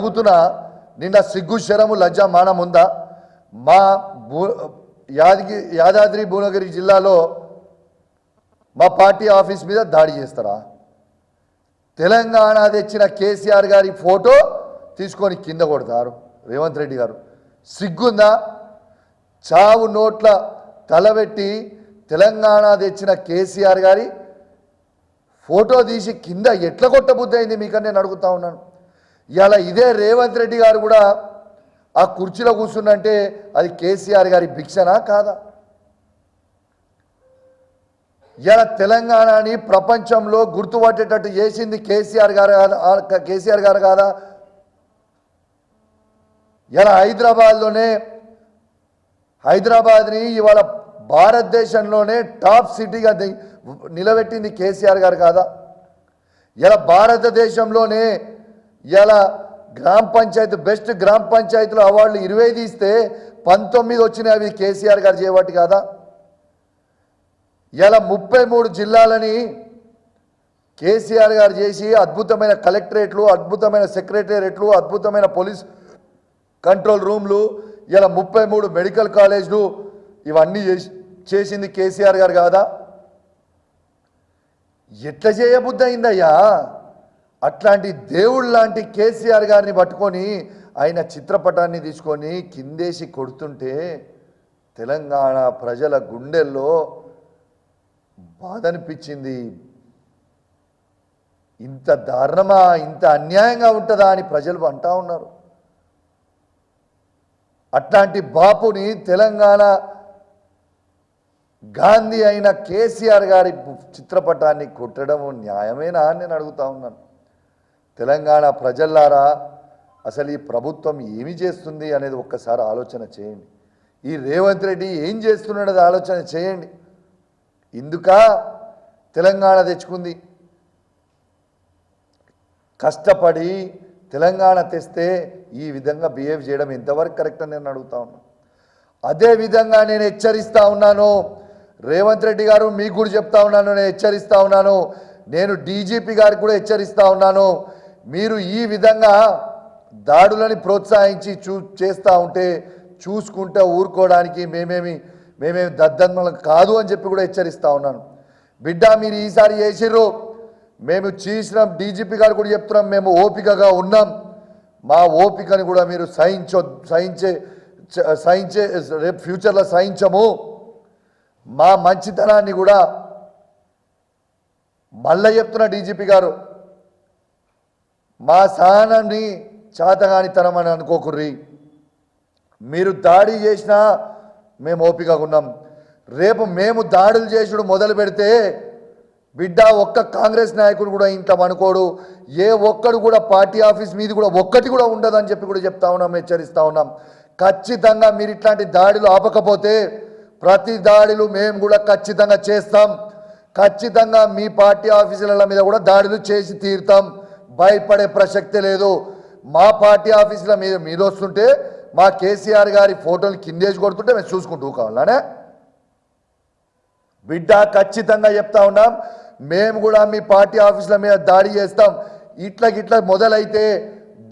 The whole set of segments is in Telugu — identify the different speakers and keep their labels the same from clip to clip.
Speaker 1: అడుగుతున్నా, నిన్న సిగ్గు శరము లజ్జ మానం ఉందా? మా యాదాద్రి భువనగిరి జిల్లాలో మా పార్టీ ఆఫీస్ మీద దాడి చేస్తారా? తెలంగాణ తెచ్చిన కేసీఆర్ గారి ఫోటో తీసుకొని కింద కొడతారు రేవంత్ రెడ్డి గారు. సిగ్గుందా? చావు నోట్ల తలబెట్టి తెలంగాణ తెచ్చిన కేసీఆర్ గారి ఫోటో తీసి కింద ఎట్లా కొట్టబుద్ధి అయింది మీకని నేను అడుగుతా ఉన్నాను. ఇలా ఇదే రేవంత్ రెడ్డి గారు కూడా ఆ కుర్చీలో కూర్చున్నంటే అది కేసీఆర్ గారి భిక్షనా కాదా? ఇలా తెలంగాణని ప్రపంచంలో గుర్తుపట్టేటట్టు చేసింది కేసీఆర్ గారు కాదా? ఇలా హైదరాబాద్ని ఇవాళ భారతదేశంలోనే టాప్ సిటీగా నిలబెట్టింది కేసీఆర్ గారు కాదా? ఇలా భారతదేశంలోనే ఇలా గ్రామ పంచాయతీ బెస్ట్ గ్రామ పంచాయతీలో అవార్డులు 20 ఇస్తే 19 వచ్చినాయి. అవి కేసీఆర్ గారు చేయబట్టి కాదా? ఇలా 33 జిల్లాలని కేసీఆర్ గారు చేసి అద్భుతమైన కలెక్టరేట్లు, అద్భుతమైన సెక్రటేరియట్లు, అద్భుతమైన పోలీస్ కంట్రోల్ రూమ్లు, ఇలా 33 మెడికల్ కాలేజ్లు ఇవన్నీ చేసింది కేసీఆర్ గారు కాదా? ఎట్లా చేయబుద్ధి అయిందయ్యా? అట్లాంటి దేవుడు లాంటి కేసీఆర్ గారిని పట్టుకొని ఆయన చిత్రపటాన్ని తీసుకొని కిందేసి కొడుతుంటే తెలంగాణ ప్రజల గుండెల్లో బాధ అనిపించింది. ఇంత దారుణమా, ఇంత అన్యాయంగా ఉంటుందా అని ప్రజలు అంటా ఉన్నారు. అట్లాంటి బాపుని తెలంగాణ గాంధీ అయిన కేసీఆర్ గారి చిత్రపటాన్ని కొట్టడం న్యాయమేనా అని నేను అడుగుతా ఉన్నాను. తెలంగాణ ప్రజల్లారా, అసలు ఈ ప్రభుత్వం ఏమి చేస్తుంది అనేది ఒక్కసారి ఆలోచన చేయండి. ఈ రేవంత్ రెడ్డి ఏం చేస్తున్నాడో ఆలోచన చేయండి. ఇందుక తెలంగాణ తెచ్చుకుంది, కష్టపడి తెలంగాణ తెస్తే ఈ విధంగా బిహేవ్ చేయడం ఎంతవరకు కరెక్ట్ అని నేను అడుగుతా ఉన్నాను. అదేవిధంగా నేను హెచ్చరిస్తూ ఉన్నాను, రేవంత్ రెడ్డి గారు మీకు కూడా చెప్తా ఉన్నాను, నేను హెచ్చరిస్తూ ఉన్నాను, నేను డీజీపీ గారికి కూడా హెచ్చరిస్తూ ఉన్నాను. మీరు ఈ విధంగా దాడులని ప్రోత్సహించి చేస్తూ ఉంటే చూసుకుంటే ఊరుకోవడానికి మేమేమి దద్దన్మలం కాదు అని చెప్పి కూడా హెచ్చరిస్తూ ఉన్నాను. బిడ్డ మీరు ఈసారి చేసిర్రు, మేము చేసినాం, డీజీపీ గారు కూడా చెప్తున్నాం, మేము ఓపికగా ఉన్నాం. మా ఓపికని కూడా మీరు సహించే రేపు ఫ్యూచర్లో సహించము. మా మంచితనాన్ని కూడా మళ్ళీ చెప్తున్నా డీజీపీ గారు, మా సహనాన్ని చాతగానితనం అని అనుకోకుర్రి. మీరు దాడి చేసినా మేము ఓపికగా ఉన్నాం. రేపు మేము దాడులు చేసుడు మొదలు పెడితే బిడ్డ ఒక్క కాంగ్రెస్ నాయకుడు కూడా ఇంట్లో అనుకోడు, ఏ ఒక్కడు కూడా పార్టీ ఆఫీస్ మీద కూడా ఒక్కటి కూడా ఉండదని చెప్పి కూడా చెప్తా ఉన్నాం, హెచ్చరిస్తూ ఉన్నాం. ఖచ్చితంగా మీరు ఇట్లాంటి దాడులు ఆపకపోతే ప్రతి దాడులు మేము కూడా ఖచ్చితంగా చేస్తాం. ఖచ్చితంగా మీ పార్టీ ఆఫీసుల మీద కూడా దాడులు చేసి తీరుతాం. భయపడే ప్రసక్తే లేదు. మా పార్టీ ఆఫీసుల మీద మీరు వస్తుంటే మా కేసీఆర్ గారి ఫోటోలు కిందేసి కొడుతుంటే మేము చూసుకుంటూ కావాలనే బిడ్డ ఖచ్చితంగా చెప్తా ఉన్నాం. మేము కూడా మీ పార్టీ ఆఫీసుల మీద దాడి చేస్తాం. ఇట్లా మొదలైతే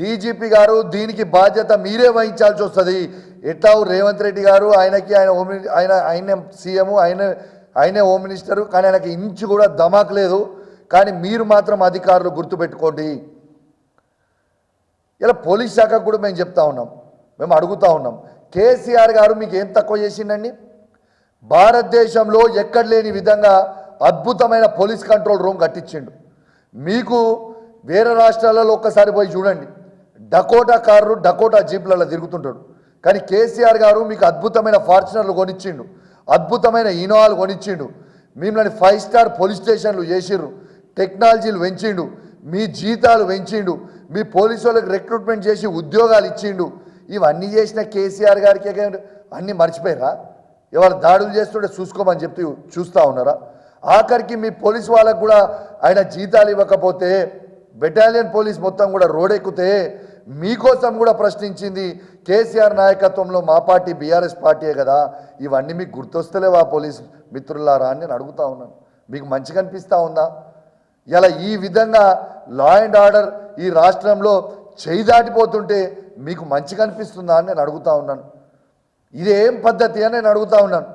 Speaker 1: డీజీపీ గారు దీనికి బాధ్యత మీరే వహించాల్సి వస్తుంది. ఎట్లా రేవంత్ రెడ్డి గారు ఆయన సీఎం, ఆయనే హోమ్ మినిస్టరు, కానీ ఆయనకి ఇంచు కూడా ధమాక్ లేదు. కానీ మీరు మాత్రం అధికారులు గుర్తుపెట్టుకోండి. ఇలా పోలీస్ శాఖకు కూడా మేము చెప్తా ఉన్నాం, మేము అడుగుతా ఉన్నాం, కేసీఆర్ గారు మీకు ఏం తక్కువ చేసిండండి? భారతదేశంలో ఎక్కడ లేని విధంగా అద్భుతమైన పోలీస్ కంట్రోల్ రూమ్ కట్టించిండు. మీకు వేరే రాష్ట్రాలలో ఒక్కసారి పోయి చూడండి, డకోటా కార్లు డకోటా జీప్లలో తిరుగుతుంటాడు. కానీ కేసీఆర్ గారు మీకు అద్భుతమైన ఫార్చునర్లు కొనిచ్చిండు, అద్భుతమైన ఇనోవాలు కొనిచ్చిండు, మిమ్మల్ని 5 స్టార్ పోలీస్ స్టేషన్లు చేసిండు, టెక్నాలజీలు పెంచిండు, మీ జీతాలు పెంచిండు, మీ పోలీసు వాళ్ళకి రిక్రూట్మెంట్ చేసి ఉద్యోగాలు ఇచ్చిండు. ఇవన్నీ చేసిన కేసీఆర్ గారికి అన్నీ మర్చిపోయారా? ఎవరు దాడులు చేస్తుంటే చూసుకోమని చెప్పి చూస్తూ ఉన్నారా? ఆఖరికి మీ పోలీసు వాళ్ళకు కూడా ఆయన జీతాలు ఇవ్వకపోతే బెటాలియన్ పోలీస్ మొత్తం కూడా రోడెక్కితే మీకోసం కూడా ప్రశ్నించింది కేసీఆర్ నాయకత్వంలో మా పార్టీ బీఆర్ఎస్ పార్టీయే కదా. ఇవన్నీ మీకు గుర్తొస్తలేవా పోలీస్ మిత్రులారా అని నేను అడుగుతా ఉన్నాను. మీకు మంచిగా అనిపిస్తూ ఉందా? ఇలా ఈ విధంగా లా అండ్ ఆర్డర్ ఈ రాష్ట్రంలో చేయి దాటిపోతుంటే మీకు మంచిగా అనిపిస్తుందా అని నేను అడుగుతా ఉన్నాను. ఇదేం పద్ధతి అని నేను అడుగుతా ఉన్నాను.